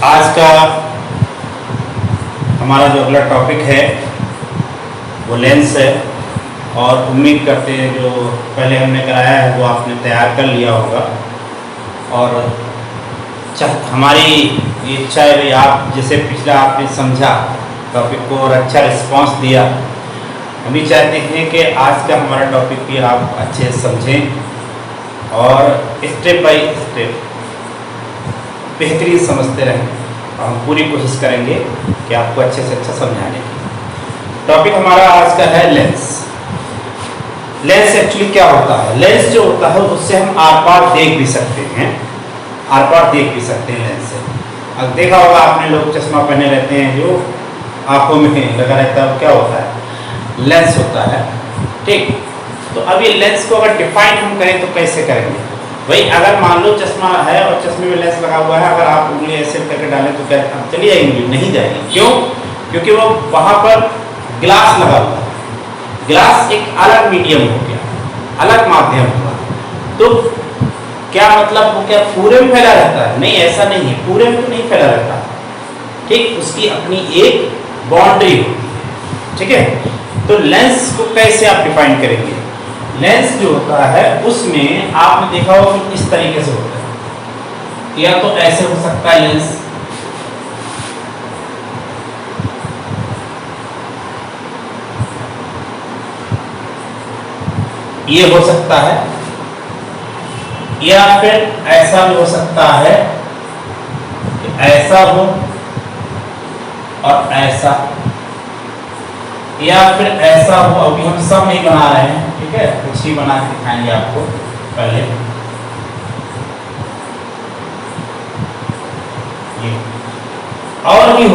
आज का हमारा जो अगला टॉपिक है वो लेंस है। और उम्मीद करते हैं जो पहले हमने कराया है वो आपने तैयार कर लिया होगा। और हमारी ये इच्छा है भाई आप जैसे पिछला आपने समझा टॉपिक को और अच्छा रिस्पांस दिया, हम भी चाहते हैं कि आज का हमारा टॉपिक भी आप अच्छे से समझें और स्टेप बाय स्टेप बेहतरीन समझते रहें। और हम पूरी कोशिश करेंगे कि आपको अच्छे से अच्छा समझाने की। टॉपिक हमारा आज का है लेंस। लेंस एक्चुअली क्या होता है? लेंस जो होता है उससे हम आर पार देख भी सकते हैं, आर पार देख भी सकते हैं लेंस से। अब देखा होगा आपने, लोग चश्मा पहने रहते हैं जो आंखों में लगा रहता है, क्या होता है? लेंस होता है। ठीक, तो अब ये लेंस को अगर डिफाइन हम करें तो कैसे करेंगे भाई? अगर मान लो चश्मा है और चश्मे में लेंस लगा हुआ है, अगर आप उंगली ऐसे करके डालें तो क्या चली जाएगी? नहीं जाएगी। क्यों? क्योंकि वो वहां पर ग्लास लगा हुआ है। ग्लास एक अलग मीडियम हो गया, अलग माध्यम हुआ। तो क्या मतलब वो क्या पूरे में फैला रहता है? नहीं, ऐसा नहीं है, पूरे में तो नहीं फैला रहता। ठीक, उसकी अपनी एक बाउंड्री होती है। ठीक है, तो लेंस को कैसे आप डिफाइन करेंगे? लेंस जो होता है उसमें आपने देखा होगा कि इस तरीके से होता है, या तो ऐसे हो सकता है लेंस, ये हो सकता है, या फिर ऐसा भी हो सकता है कि ऐसा हो और ऐसा, या फिर ऐसा हो। अभी हम सब नहीं बना रहे हैं, ठीक है, कुछ ही बना के दिखाएंगे आपको पहले। ये और भी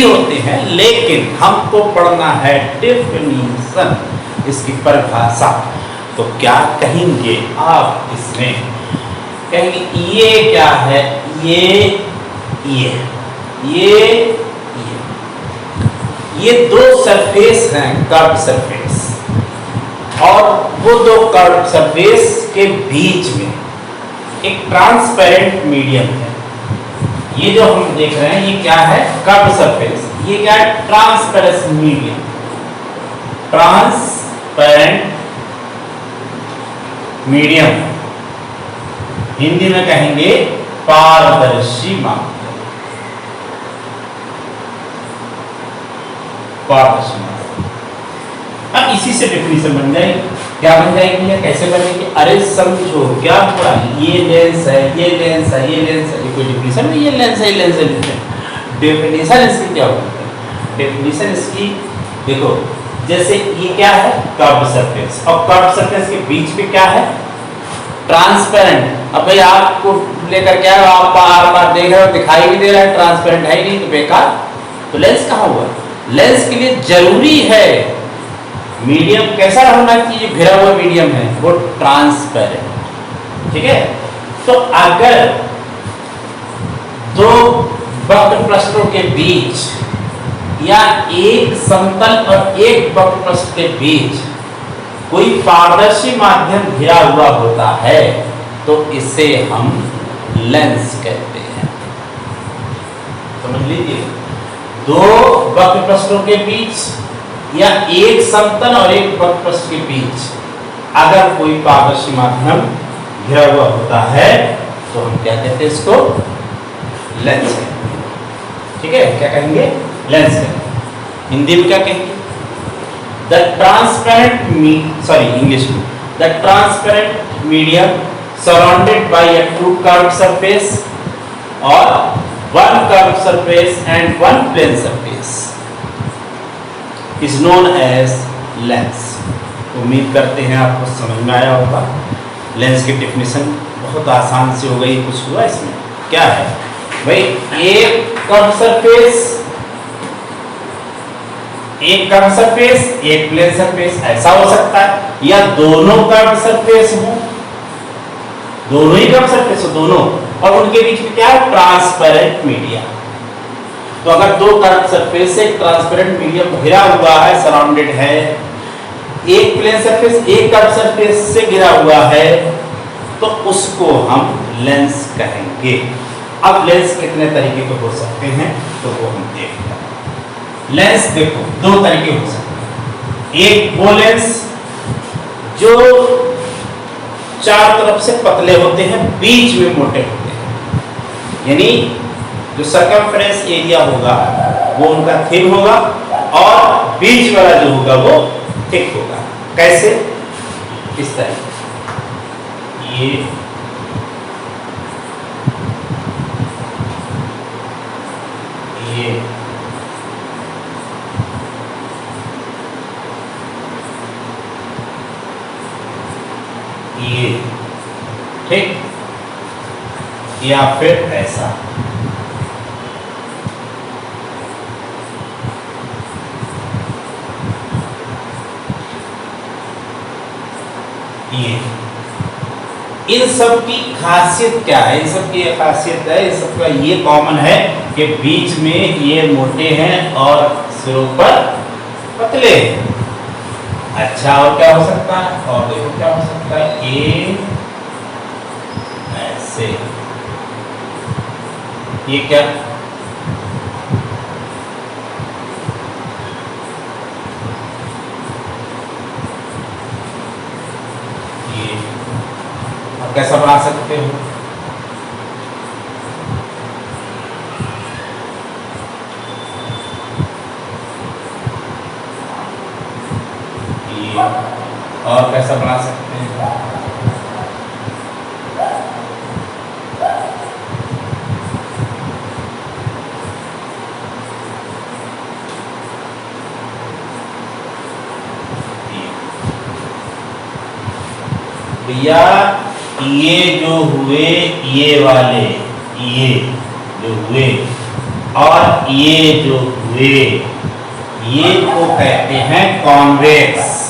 होते हैं, लेकिन हमको पढ़ना है डेफिनेशन, इसकी परिभाषा। तो क्या कहेंगे आप इसमें? कहेंगे ये क्या है? ये दो सरफेस हैं, कर्व सरफेस, और वो दो कर्व सरफेस के बीच में एक ट्रांसपेरेंट मीडियम है। ये जो हम देख रहे हैं ये क्या है? Curve surface. ये क्या है? Transparent medium, transparent medium. Hindi में कहेंगे पारदर्शी माध्यम, पारदर्शी माध्यम। अब इसी से डेफिनेशन बन जाएगी। क्या बन जाएगी या कैसे बनेगी? अरे समझो, क्या थोड़ा ये लेंस है, ये लेंस है, ये लेंस है, ये कोई डेफिनेशन नहीं, ये लेंस है, ये लेंस है। डेफिनेशन इसकी क्या होती है? डेफिनेशन इसकी देखो, जैसे ये क्या है? कर्व सरफेस, और कर्व सरफेस के बीच में क्या है? ट्रांसपेरेंट। अब भाई आपको लेकर क्या है, आप बार देख रहे हो, दिखाई भी दे रहा है, ट्रांसपेरेंट है ही नहीं, तो बेकार। तो लेंस कहाँ हुआ? लेंस के लिए जरूरी है मीडियम कैसा होना चाहिए? घिरा हुआ मीडियम है वो ट्रांसपेरेंट। ठीक है, तो अगर दो वक्र पृष्ठों के बीच या एक समतल और एक वक्र पृष्ठ के बीच कोई पारदर्शी माध्यम घिरा हुआ होता है तो इसे हम लेंस कहते हैं। समझ लीजिए, दो वक्र पृष्ठों के बीच या एक समतल और एक वक्र पृष्ठ के बीच अगर कोई पारदर्शी माध्यम घिरा हुआ होता है तो हम क्या कहते हैं? इसको लेंस कहते हैं। ठीक है, क्या कहेंगे? लेंस कहेंगे। हिंदी में क्या कहेंगे? द ट्रांसपेरेंट इंग्लिश में the transparent medium surrounded by a two curve surface और one curved surface and one plane surface is known as lens। उम्मीद करते हैं आपको समझ में आया होगा। लेंस की डेफिनेशन बहुत आसान से हो गई। कुछ हुआ इसमें? क्या है भाई? एक कर्व सरफेस, एक कर्व सरफेस, एक प्लेन सरफेस, ऐसा हो सकता है, या दोनों कर्व सरफेस हो, दोनों ही कर्व सरफेस हो, दोनों, और उनके बीच में क्या है? Transparent medium. तो अगर दो कर्व सरफेस से ट्रांसपेरेंट मीडियम घिरा हुआ है, सराउंडेड है, एक प्लेन सरफेस एक कर्व सरफेस से घिरा हुआ है, तो उसको हम लेंस कहेंगे। अब लेंस कितने तरीके के हो सकते हैं तो वो हम देखते हैं। लेंस देखो दो तरीके हो सकते हैं। एक वो लेंस जो चार तरफ से पतले होते हैं, बीच में मोटे होते हैं, यानी जो सरकमफ्रेंस एरिया होगा वो उनका थिन होगा और बीच वाला जो होगा वो थिक होगा। कैसे? इस तरह ये ठीक, या फिर ऐसा। ये इन सब की खासियत क्या है? इन सब की खासियत है, इन सब का ये कॉमन है कि बीच में ये मोटे हैं और सिरों पर पतले हैं। अच्छा, और क्या हो सकता है? और देखो क्या हो सकता है, ये ऐसे, ये क्या, ये आप कैसा बना सकते हो? ये और कैसा बना सकते हैं? भैया ये जो हुए, ये वाले, ये जो हुए और ये जो हुए, ये को कहते हैं कॉन्वेक्स।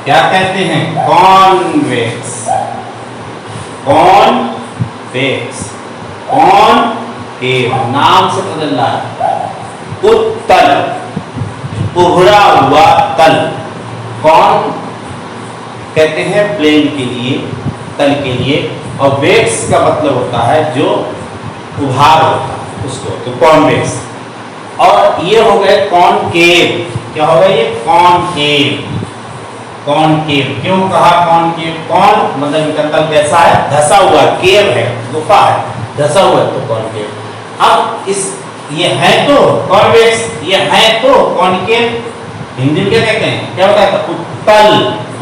क्या कहते हैं? कॉन्वेक्स। कॉन्वेक्स, कॉनकेव, नाम से बदल रहा है। उत्तल, उभरा हुआ तल। कौन कहते हैं? प्लेन के लिए, तल के लिए, और वेक्स का मतलब होता है जो उभार होता है उसको, तो कॉन्वेक्स। और ये हो गए कॉनकेव। क्या होगा ये? कॉनकेव। कॉनकेव क्यों कहा कॉनकेव? कौन मतलब इनका तल कैसा है? धसा हुआ, केव है, गुफा है, धसा हुआ है, तो कॉनकेव। अब इस ये है तो कॉन्वेक्स, ये है तो कॉनकेव। हिंदी में क्या कहते हैं? क्या होता है? उत्तल,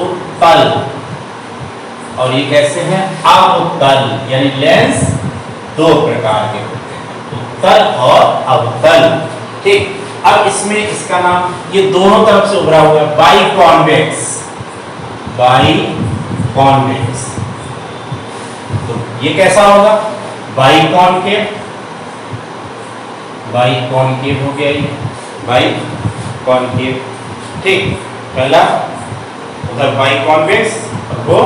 उत्तल। और ये कैसे हैं? अवतल, यानी लेंस दो प्रकार के होते हैं, उत्तल और अवतल। ठीक, अब इसमें इसका नाम, ये दोनों तरफ से उभरा हुआ है, बाई कॉन्वेक्स। बाई कॉन्वेक्स, तो ये कैसा होगा? By concave. बाई कॉनकेव हो गया ये, बाई कॉनकेव। ठीक, पहला उधर बाई कॉन्वेक्स, और वो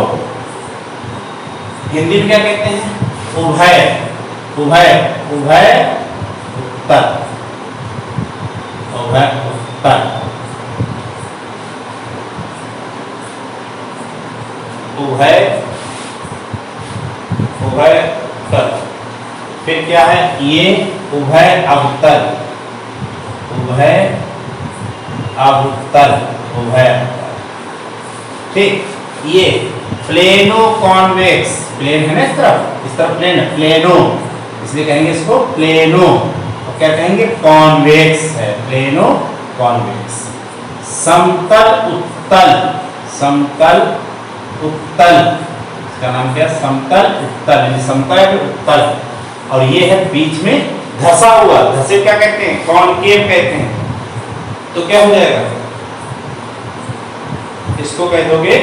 हिंदी में क्या कहते हैं? उभय, उभय, उभय उत्तल, उभय उत्तल, उभय, उभय उत्तल। फिर क्या है? ये उभय अवतल, उभय अवतल, उभय। ठीक, ये प्लेनो कॉन्वेक्स, प्लेन है ना इस तरफ प्लेन है, प्लेनो, इसलिए कहेंगे इसको प्लेनो। और क्या कहेंगे? कॉन्वेक्स है, प्लेनो कॉन्वेक्स। समतल उत्तल, समतल उत्तल, इसका नाम क्या? समतल उत्तल, यानी समतल है उत्तल। और ये है बीच में धसा हुआ, धसे क्या कहते हैं? कॉनकेव कहते हैं। तो क्या हो जाएगा? इसको कह दोगे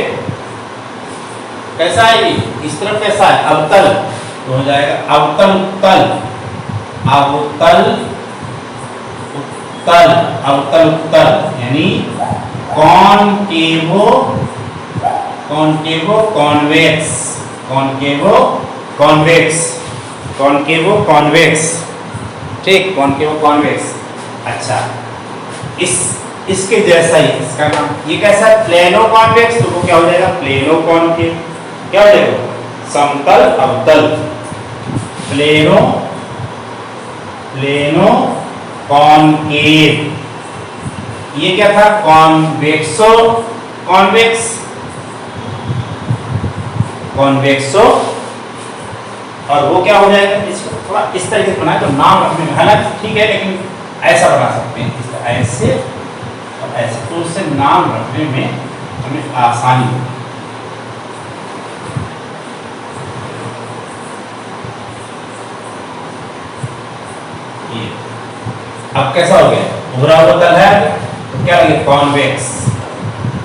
कैसा है? इस तरफ कैसा है? अवतल, तो हो जाएगा अवतल उत्तल, अवतल उत्तल, अवतल उत्तल, यानी कॉनकेवो, कॉनकेवो कॉन्वेक्स, कॉनकेवो कॉन्वेक्स, कॉनकेवो कॉन्वेक्स। ठीक, कॉनकेवो कॉन्वेक्स। अच्छा, इसके जैसा ही इसका नाम, ये कैसा है? प्लेनो कॉन्वेक्स, तो वो क्या हो जाएगा? Plano concave. क्या हो जाएगा? समतल अवतल, प्लेनो प्लेनो कॉनकेव। ये क्या था? कॉन्वेक्सो कॉन्वेक्स कॉन्वेक्सो, और वो क्या हो जाएगा? इसको थोड़ा इस तरीके से बनाए तो नाम रखने में हालांकि ठीक है, लेकिन ऐसा बना सकते हैं, इस तरह ऐसे और ऐसे, तो उससे नाम रखने में हमें आसानी होगी। अब कैसा हो गया? उभरा हुआ तल है तो क्या लगे? कॉन्वेक्स।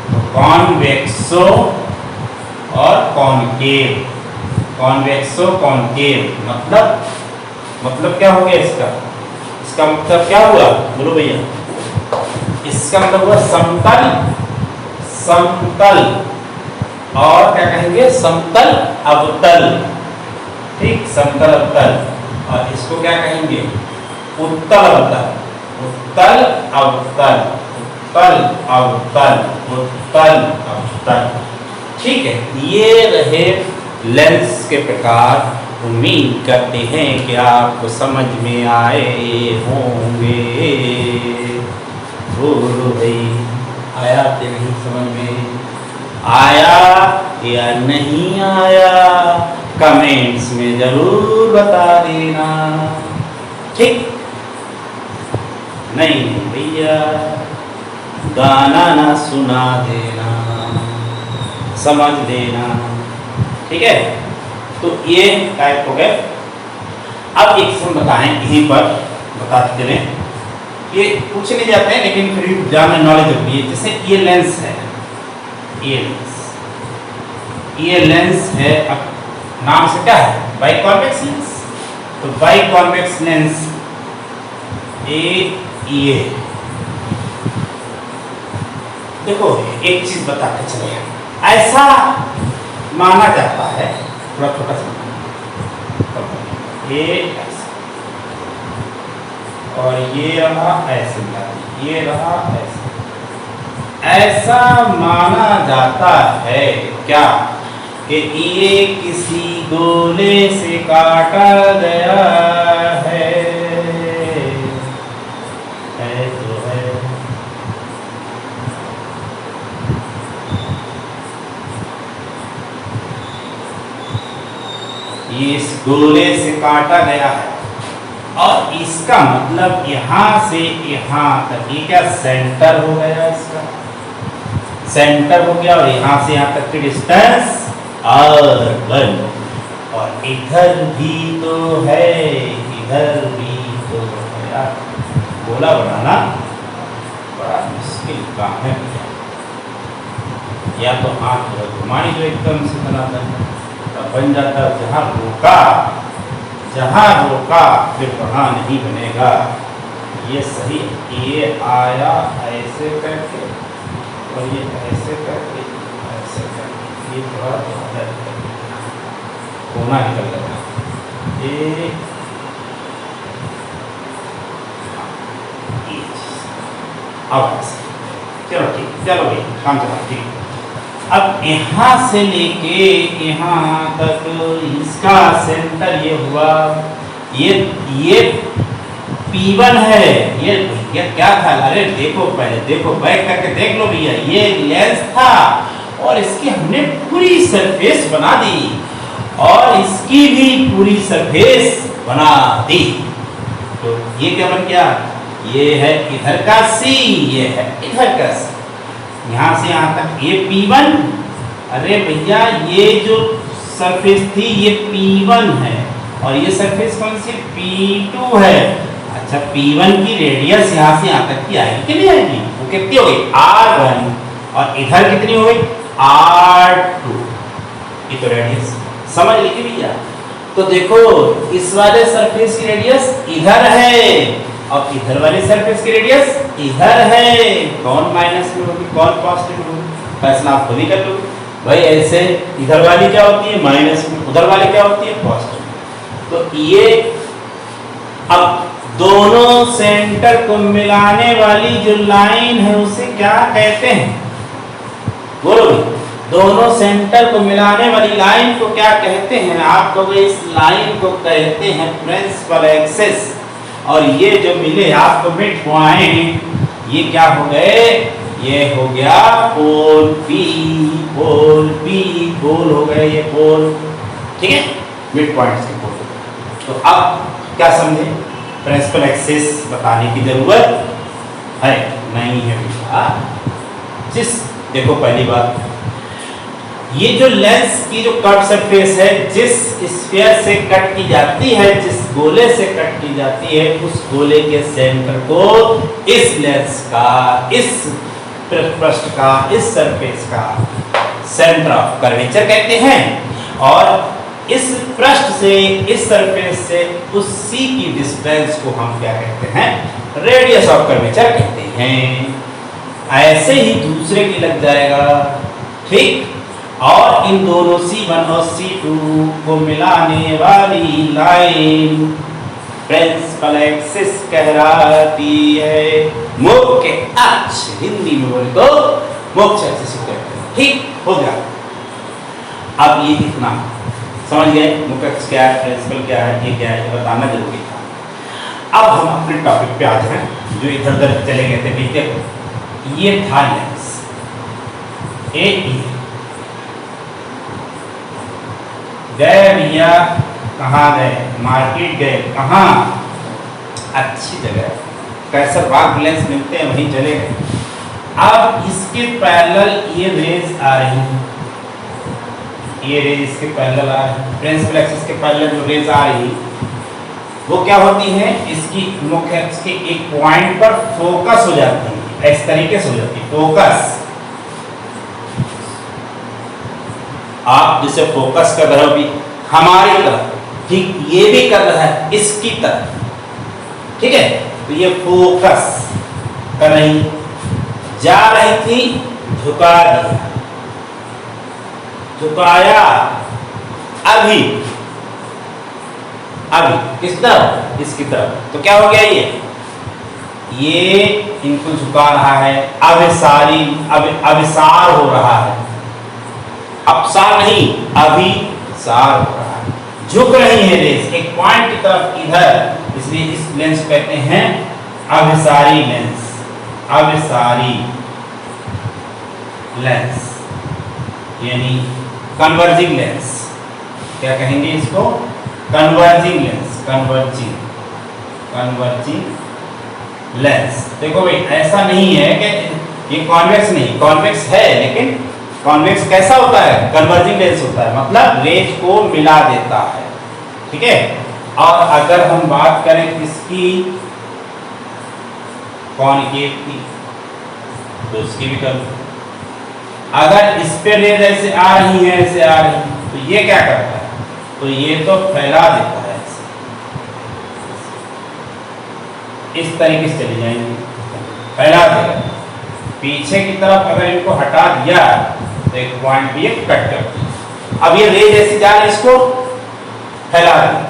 तो कॉन्वेक्सो और कॉनकेव, कॉन्वेक्सो कॉनकेव मतलब क्या हो गया इसका? इसका मतलब क्या हुआ? बोलो भैया। इसका मतलब हुआ समतल, समतल, और क्या कहेंगे? समतल अवतल। ठीक, समतल अवतल। और इसको क्या कहेंगे? उत्तल अवतल, उत्तल अवतल, उत्तल अवतल, उत्तल अवतल। ठीक है, ये रहे लेंस के प्रकार। उम्मीद करते हैं कि आपको समझ में आए होंगे। बोलो भाई, आया कि नहीं? समझ में आया या नहीं आया? कमेंट्स में जरूर बता देना। ठीक, नहीं भैया गाना ना सुना देना, समझ लेना। ठीक है, तो ये टाइप हो गए। अब एक हम बताएं, यहीं पर बताते चलें, ये पूछ नहीं जाते हैं लेकिन फिर भी जानना नॉलेज होती है। जैसे ये लेंस है, ये लेंस है, अब नाम से क्या है? By convex lens. तो बाई कॉन्वेक्स लेंस ये देखो, एक चीज बता के चले, ऐसा माना जाता है, थोड़ा छोटा सा, ये ऐसा और ये रहा ऐसे, ये रहा ऐसे। ऐसा माना जाता है क्या कि ये किसी गोले से काटा गया है तो है। ये इस गोले से काटा गया है और इसका मतलब यहां से यहां तक, ये क्या सेंटर हो गया? इसका सेंटर हो गया, और यहां से यहां तक की डिस्टेंस R1, और इधर भी तो है, इधर भी तो है। यार गोला बनाना बड़ा मुश्किल काम है, या तो हाथ घुमाई जो एकदम से बनाता है तब बन जाता है। जहाँ रोका फिर वहाँ नहीं बनेगा। ये सही, ये आया ऐसे करके और ये ऐसे करके, ऐसे करके, ये थोड़ा कोना निकल गया। ये अब चलो ठीक, चलो भाई काम चला ठीक। अब यहाँ से लेके यहाँ तक इसका सेंटर ये हुआ, ये P1 है। ये क्या था? अरे देखो, पहले देखो, बैक करके देख लो भैया। ये लेंस था और इसकी हमने पूरी सरफेस बना दी और इसकी भी पूरी सरफेस बना दी। तो ये क्या बन गया? ये है इधर का C, ये है इधर का C। यहाँ से यहाँ तक ये P1। अरे भैया ये जो सरफेस थी ये P1 है और ये सरफेस कौन सी? P2 है। अच्छा, P1 की रेडियस यहाँ से यहाँ तक की आएगी कि नहीं आएगी? वो कितनी हो गई? R1, और इधर कितनी हो गई? R2। ये तो रेडियस समझ लीजिए भैया। तो देखो, इस वाले सरफेस की रेडियस इधर है और इधर वाली सरफेस की रेडियस इधर है। कौन माइनस में होगी, कौन पॉजिटिव में होगी? फैसला आप खुद ही कर लो भाई। ऐसे इधर वाली क्या होती है? माइनस में, उधर वाली क्या होती है? पॉजिटिव। तो ये अब दोनों सेंटर को मिलाने वाली जो लाइन है उसे क्या कहते हैं? बोलो भाई, दोनों सेंटर को मिलाने वाली लाइन को क्या कहते हैं? आप कहोगे इस लाइन को कहते हैं प्रिंसिपल एक्सिस, और ये जो मिले आपको मिड पॉइंट, ये क्या हो गए, ये हो गया पोल पी, पोल पी, पोल हो गए ये पोल, ठीक है, मिड पॉइंट्स के पोल। तो अब क्या समझे, प्रिंसिपल एक्सिस बताने की जरूरत है नहीं है बेटा। जिस देखो पहली बात, ये जो लेंस की जो कट सरफेस है, जिस स्फीयर से कट की जाती है, जिस गोले से कट की जाती है, उस गोले के सेंटर को इस लेंस का, इस पृष्ठ का, इस सरफेस का सेंटर ऑफ कर्वेचर कहते हैं। और इस पृष्ठ से, इस सरफेस से उस सी की डिस्टेंस को हम क्या कहते हैं, रेडियस ऑफ कर्वेचर कहते हैं। ऐसे ही दूसरे की लग जाएगा, ठीक। और इन दोनों C1 और C2 को मिलाने वाली लाइन प्रिंसिपल एक्सिस कहलाती है। मुख्य अक्ष, हिंदी में बोले तो मुख्य अक्ष कहते हैं, ठीक हो गया। अब ये इतना समझ गए, मुख्य अक्ष क्या है, प्रिंसिपल क्या है, ये क्या है, ये बताना जरूरी था। अब हम अपने टॉपिक पे आ जाएं, जो इधर उधर चले गए थे। देखो ये था लेंस ए, गए भैया, कहाँ गए, मार्केट गए, कहाँ, अच्छी जगह कैसरबाग लेंस मिलते हैं वहीं चले गए। अब इसके पैरेलल ये रेज आ रही है, ये रेज इसके पैरेलल आ रही है। प्रिंसिपल एक्सिस के पैरेलल जो रेज आ रही वो क्या होती है, इसकी मुख्य अक्ष के एक पॉइंट पर फोकस हो जाती है, इस तरीके से हो जाती है फोकस। आप जिसे फोकस कर रहे हो भी हमारी तरफ, ठीक, ये भी कर रहा है इसकी तरफ, ठीक है। तो ये फोकस कर रही, जा रही थी, झुका दिया, झुकाया, अभी किस तरफ, इसकी तरफ। तो क्या हो गया, ये इनको झुका रहा है, अभिसारी, अभिसार हो रहा है, अपसार नहीं, अभिसार हो रहा है, झुक रही है रेस एक पॉइंट की तरफ इधर, इसलिए इस लेंस को कहते हैं अभिसारी लेंस, अभिसारी लेंस यानी कन्वर्जिंग लेंस। क्या कहेंगे इसको, कन्वर्जिंग लेंस, कन्वर्जिंग लेंस। देखो भाई ऐसा नहीं है कि ये कॉन्वेक्स नहीं, कॉन्वेक्स है, लेकिन कॉन्वेक्स कैसा होता है, कन्वर्जिंग लेंस होता है, मतलब रेज को मिला देता है, ठीक है। और अगर हम बात करें इसकी कॉनकेव की, तो उसकी भी कर, अगर इस पे रेज ऐसे आ रही है, ऐसे आ रही है, तो ये क्या करता है, तो ये तो फैला देता है, इस तरीके से चली जाएंगी, फैला देगा। पीछे की तरफ अगर इनको हटा दिया तो एक पॉइंट भी कट कर दिया। अब ये रेज ऐसी जा रही, इसको फैला दिया,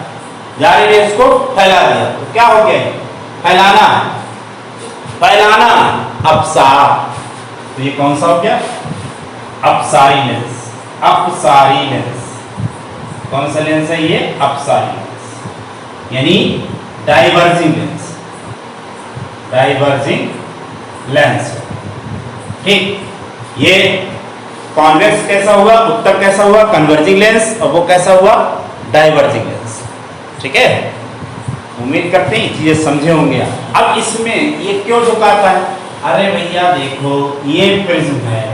जा रही रेज को फैला दिया, तो क्या हो गया, फैलाना, फैलाना, अपसार। तो ये कौन सा हो गया, अपसारी लेंस, अपसारी लेंस। कौन सा लेंस है ये, अपसारी लेंस यानी डाइवर्जिंग लेंस, डाइवर्जिंग लेंस, ठीक। ये कॉन्वेक्स कैसा हुआ, उत्तर कैसा हुआ, कन्वर्जिंग लेंस, और वो कैसा हुआ, डाइवर्जिंग लेंस, ठीक है। उम्मीद करते हैं चीजें समझे होंगे। अब इसमें ये क्यों झुकाता है, अरे भैया देखो ये प्रिज्म है,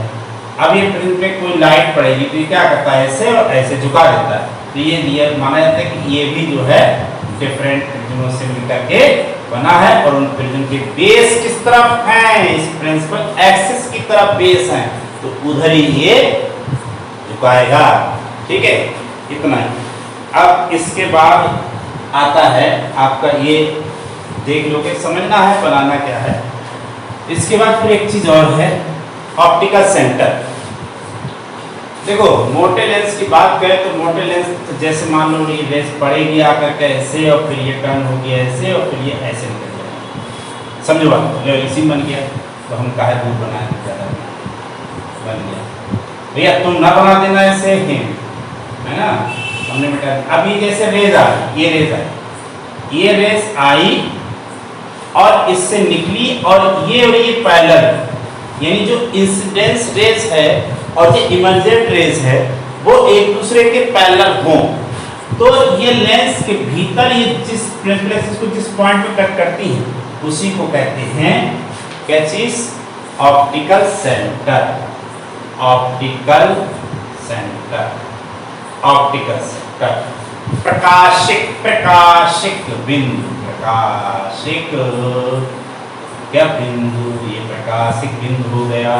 अब ये प्रिज्म पे कोई लाइट पड़ेगी तो ये क्या करता है, ऐसे और ऐसे झुका देता है। तो ये दिया माना जाता है कि ये भी जो है डिफरेंट प्रिज्मों से मिलकर के बना है, और उन प्रिज्म के बेस किस तरफ हैं, इस प्रिंसिपल एक्सिस की तरफ बेस हैं, तो उधर ही ये झुकाएगा, ठीक है। इतना ही। अब इसके बाद आता है आपका, ये देख लो कि समझना है बनाना क्या है। इसके बाद फिर एक चीज और है, ऑप्टिकल सेंटर। देखो मोटे लेंस की बात करें तो मोटे लेंस जैसे मान लो ये लेंस पड़ेगी आकर के ऐसे, और फिर ये टर्न होगी ऐसे, और फिर ये ऐसे निकल जाएगा, समझो बात, इसी बन गया। तो हम काहे दूर बनाए, ज़्यादा बन गया भैया, तुम ना बना देना ऐसे, है ना, हमने मिटा। अब ये जैसे रेज आ, ये रेज आई, ये रेज आई, और इससे निकली और ये पैरेलल, यानी जो इंसिडेंस रेज है और जो इमर्जेंट रेज है वो एक दूसरे के पैरेलल हों, तो ये लेंस के भीतर ये जिस प्रिंसिपल एक्सिस को जिस पॉइंट पे कट करती हैं उसी को कहते हैं क्या चीज? Optical centre. Optical centre, optical centre. प्रकाशिक, प्रकाशिक बिंदु, प्रकाशिक क्या बिंदु? ये प्रकाशिक बिंदु हो गया।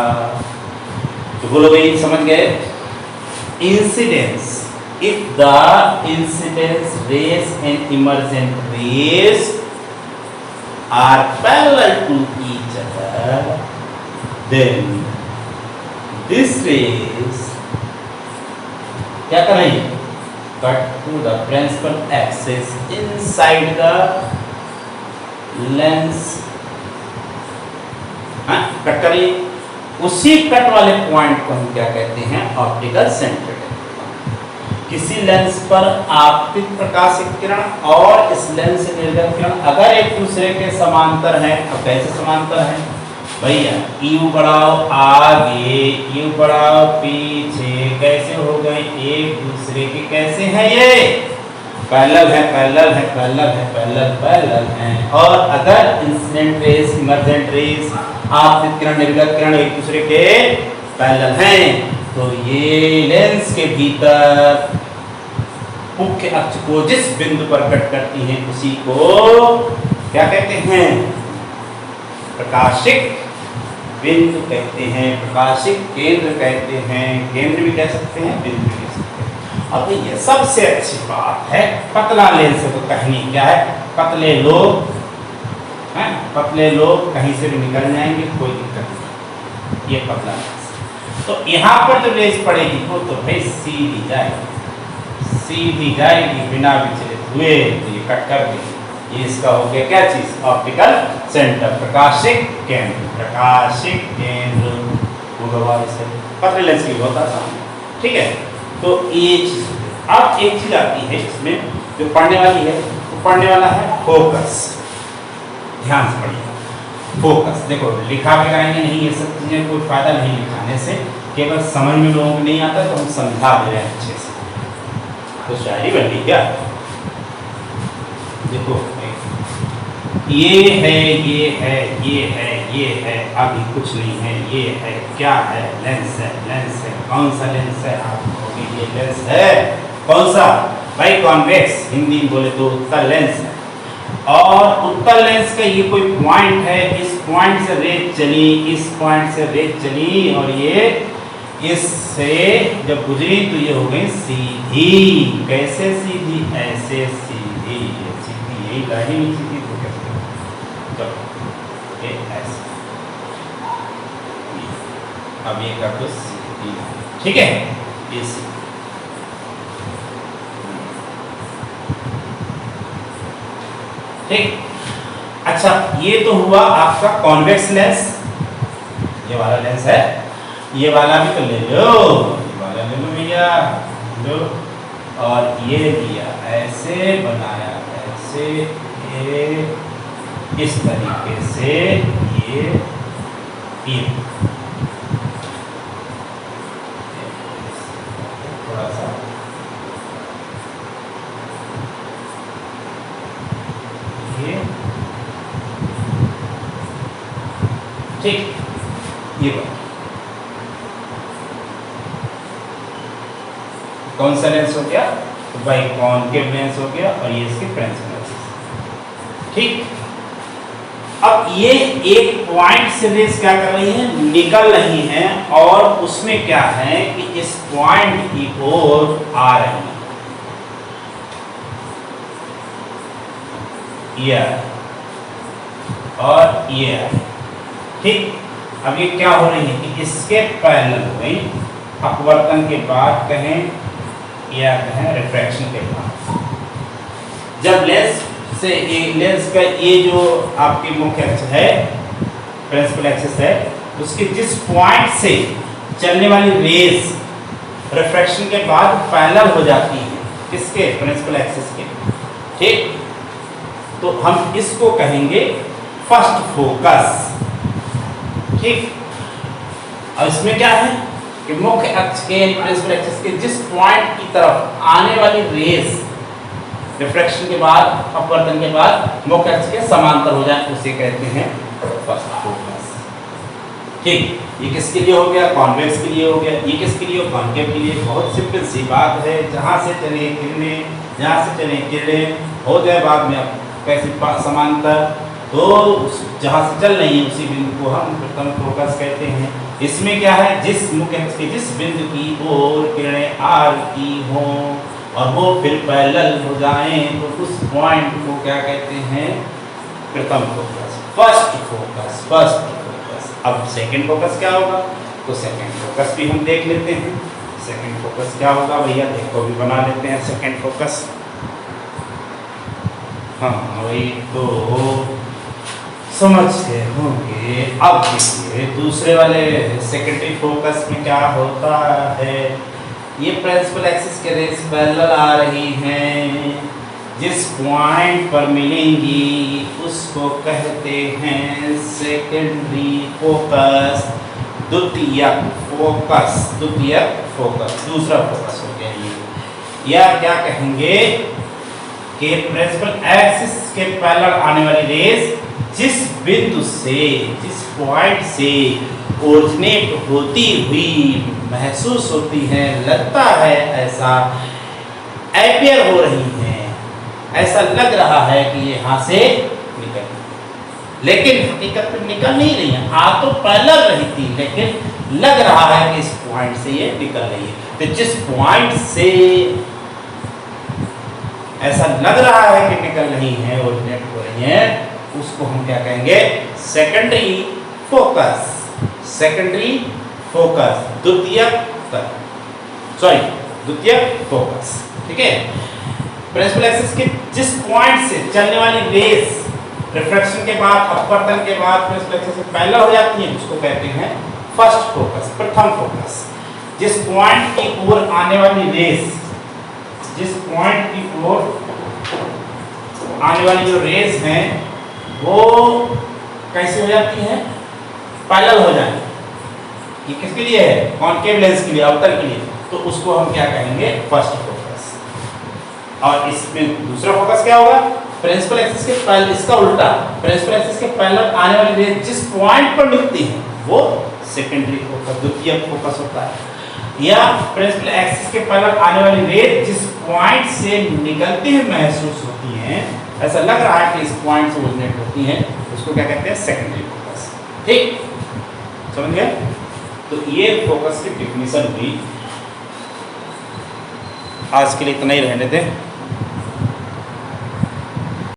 तो बोलो भाई, समझ गए? Incidence, if the incidence rays and emergent rays are parallel to each other, then this rays क्या कर रही है? Cut to the principal axis inside the lens। हाँ, कट करिए। उसी कट वाले पॉइंट को हम क्या कहते हैं? Optical centre. किसी लेंस पर आपतित प्रकाशिक किरण और इस लेंस से निर्गत किरण अगर एक दूसरे के समांतर हैं, अब कैसे समांतर हैं भैया? यू बढ़ाओ आगे, यू बढ़ाओ पीछे, कैसे हो गए? एक दूसरे के कैसे हैं? ये पैरेलल है, पैरेलल है, पैरेलल है, पैरेलल पैरेलल हैं। और अगर इंसिडेंट रेज, इमर्जेंट रेज, आपतित किरण, निर्गत किरण एक दूसरे के पैरेलल हैं, तो ये लेंस के भीतर मुख्य अक्ष को जिस बिंदु पर कट करती हैं उसी को क्या कहते हैं? प्रकाशिक बिंदु कहते हैं, प्रकाशिक केंद्र कहते हैं। केंद्र भी कह सकते हैं, बिंदु भी कह सकते हैं। अब ये सबसे अच्छी बात है, पतला लेंस है तो कहानी क्या है? पतले लोग हैं, पतले लोग कहीं से भी निकल जाएंगे, कोई दिक्कत नहीं। ये पतला लेंस, तो यहाँ पर जो रेज पड़ेगी वो तो भाई सीधी जाएगी, सीधी जाएगी बिना विचलित हुए, तो ये कट कर देगी। ये इसका हो गया क्या चीज? ऑप्टिकल सेंटर, प्रकाशिक केंद्र, प्रकाशिक केंद्र होगा इसे पतले लेंस की होता था। ठीक है, तो ये चीज। अब एक चीज आती है इसमें जो पढ़ने वाली है, तो पढ़ने वाला है फोकस। ध्यान से पढ़िए, फोकस। देखो लिखा भी आएंगे नहीं, ये सब चीजें कोई फायदा नहीं लिखाने से, केवल समझ में लोगों को नहीं आता तो हम समझा दे रहे हैं अच्छे से, तो शायरी बन गई क्या? देखो ये है, ये है, ये है, ये है, अभी कुछ नहीं है, ये है, क्या है? लेंस है, लेंस है। कौन सा लेंस है? आप कहोगे ये लेंस है। कौन सा भाई? कॉन्वेक्स, हिंदी में बोले तो उत्तल लेंस है। और उत्तल लेंस का ये कोई पॉइंट है, इस पॉइंट से रेज चली, इस पॉइंट से रेज चली और ये इससे जब गुजरी तो ये हो गई सीधी। कैसे सीधी? ऐसे सीधी, सीधी यही लाइन ही सीधी तो कैसे? चलो ये ऐसे, अब ये कर दो सीधी। ठीक है, ये सीधी। ठीक, अच्छा ये तो हुआ आपका कॉन्वेक्स लेंस, ये वाला लेंस है। ये वाला भी तो ले लो, ये वाला ले लो भैया, लो। और ये दिया ऐसे बनाया, ऐसे ये इस तरीके से ये थोड़ा सा ये ठीक, ये बात कौन सा लेंस हो गया? तो भाई कॉनकेव लेंस हो गया और ये इसके प्रिंसिपल एक्सिस। ठीक, अब ये एक पॉइंट से रेज क्या कर रही है? निकल रही हैं, और उसमें क्या है कि इस पॉइंट की ओर आ रही है, ये और ये। ठीक, अब ये क्या हो रही है कि इसके पैरेलल हो गई, अपवर्तन के बाद कहें या कहें रिफ्रैक्शन के बाद। जब लेंस से लेंस का ये जो आपकी मुख्य अक्ष है, प्रिंसिपल एक्सिस है, उसके जिस पॉइंट से चलने वाली रेज रिफ्रैक्शन के बाद पैरेलल हो जाती है, किसके? प्रिंसिपल एक्सिस के। ठीक, तो हम इसको कहेंगे फर्स्ट फोकस। ठीक, अब इसमें क्या है कि मुख्य अक्ष के प्रिंसिपल एक्सिस के जिस पॉइंट की तरफ आने वाली रेज रिफ्रैक्शन के बाद, अपवर्तन के बाद मुख्य अक्ष के समांतर हो जाए उसे कहते हैं फर्स्ट फोकस। ठीक, ये किसके लिए हो गया? कॉन्वेक्स के लिए हो गया। ये किसके लिए? कॉन्केव के लिए। बहुत सिंपल सी बात है, जहाँ से चले किरणें, जहाँ से चले किरणें हो जाए बाद में कैसे समांतर, तो जहाँ से चल रही है उसी बिंदु को हम प्रथम फोकस कहते हैं। इसमें क्या है, जिस मुख्य अक्ष के जिस बिंदु की ओर किरणें आ रही हों और वो फिर पैरेलल हो जाएं तो उस पॉइंट को क्या कहते हैं? प्रथम focus, first focus, first focus. अब सेकंड फोकस क्या होगा? तो सेकंड फोकस भी हम देख लेते हैं। सेकंड फोकस क्या होगा भैया? देखो भी बना लेते हैं सेकंड फोकस। हाँ वही तो समझते होंगे। अब देखिए दूसरे वाले सेकेंडरी फोकस में क्या होता है। ये प्रिंसिपल एक्सिस के रेज पैरेलल आ रही हैं, जिस पॉइंट पर मिलेंगी उसको कहते हैं सेकेंडरी फोकस, द्वितीयक फोकस, द्वितीयक फोकस, दूसरा फोकस हो गया ये। या क्या कहेंगे कि प्रिंसिपल एक्सिस के पैरेलल आने वाली रेज जिस बिंदु से, जिस पॉइंट से ओरिजिनेट होती हुई महसूस होती है, लगता है ऐसा अपीयर हो रही है, ऐसा लग रहा है कि ये यहाँ से निकल, लेकिन हकीकत में निकल नहीं रही है। आ तो पैरेलल रही थी लेकिन लग रहा है कि इस पॉइंट से ये निकल रही है। तो जिस पॉइंट से ऐसा लग रहा है कि निकल रही है, ओरिजिनेट हो रही है, उसको हम क्या कहेंगे? सेकेंडरी फोकस, सेकेंडरी फोकस, द्वितीयक फोकस। ठीक है, प्रिंसिपल एक्सिस के जिस पॉइंट से चलने वाली रेज रिफ्रैक्शन के बाद, अपवर्तन के बाद प्रिंसिपल एक्सिस से पैरेलल हो जाती है उसको कहते हैं फर्स्ट फोकस, प्रथम फोकस। जिस पॉइंट की ओर आने वाली रेज, जिस पॉइंट की ओर आने वाली जो रेज हैं वो कैसे हो जाती हैं? पैरेलल हो जाए। ये किसके लिए है? कॉन्केव लेंस के लिए, अवतल के लिए। तो उसको हम क्या कहेंगे? First focus. और इसमें दूसरा फोकस क्या होगा? प्रिंसिपल एक्सिस के पैरेलल, इसका उल्टा, प्रिंसिपल एक्सिस के पैरेलल आने वाली रेज जिस पॉइंट पर मिलती है वो सेकेंडरी फोकस, द्वितीयक फोकस होता है। या प्रिंसिपल एक्सिस के पैरेलल आने वाली रेज जिस पॉइंट से निकलती हुई महसूस होती हैं, ऐसा लग रहा है कि इस पॉइंट से ओरिजिनेट होती हैं, उसको क्या कहते हैं? Secondary focus. ठीक, समझ गए? तो ये फोकस की डेफिनेशन हुई। आज के लिए इतना ही रहने दें।